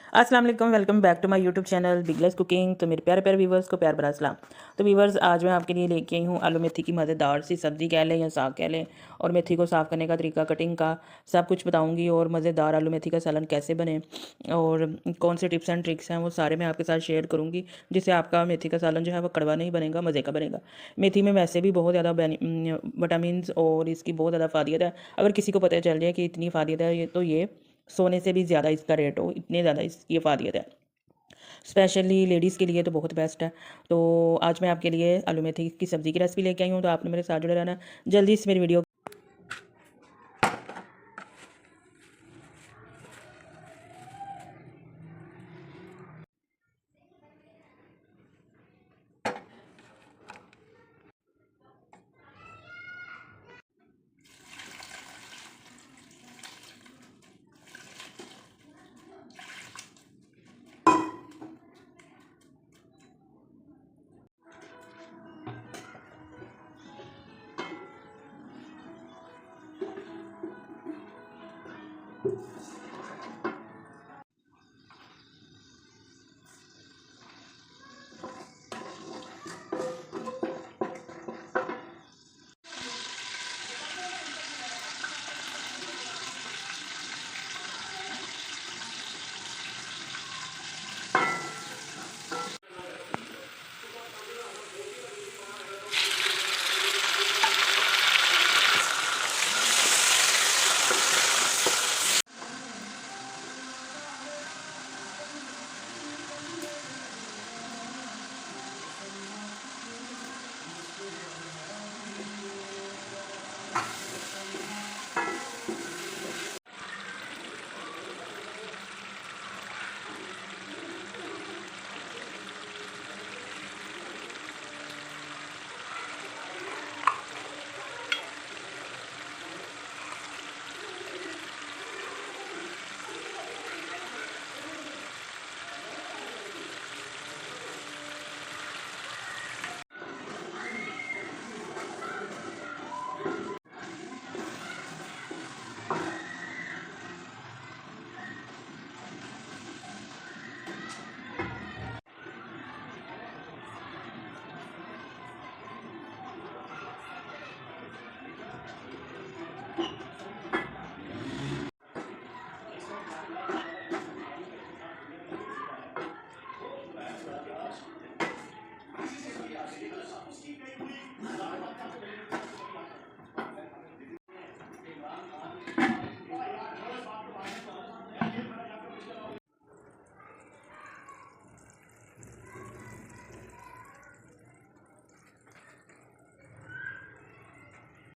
अस्सलाम वालेकुम, welcome back to my YouTube channel Bigless cooking. तो मेरे प्यारे प्यारे व्यूवर्स को प्यार भरा सलाम। तो व्यूवर्स, आज मैं आपके लिए लेके आई हूँ आलू मेथी की मज़ेदार सी सब्ज़ी कह लें या साग कह लें। और मेथी को साफ़ करने का तरीका, कटिंग का सब कुछ बताऊँगी। और मज़ेदार आलू मेथी का सालन कैसे बने और कौन से टिप्स एंड ट्रिक्स हैं वो सारे मैं आपके साथ शेयर करूँगी, जिससे आपका मेथी का सालन जो है वो कड़वा नहीं बनेगा, मज़े का बनेगा। मेथी में वैसे भी बहुत ज़्यादा विटामिन और इसकी बहुत ज़्यादा फ़ायदा है। अगर किसी को पता चल जाए कि इतनी फ़ायदा है ये, तो ये सोने से भी ज़्यादा इसका रेट हो, इतने ज़्यादा इसकी फ़ायदा है। स्पेशली लेडीज़ के लिए तो बहुत बेस्ट है। तो आज मैं आपके लिए आलू मेथी की सब्ज़ी की रेसिपी लेके आई हूँ, तो आपने मेरे साथ जुड़े रहना। जल्दी से मेरी वीडियो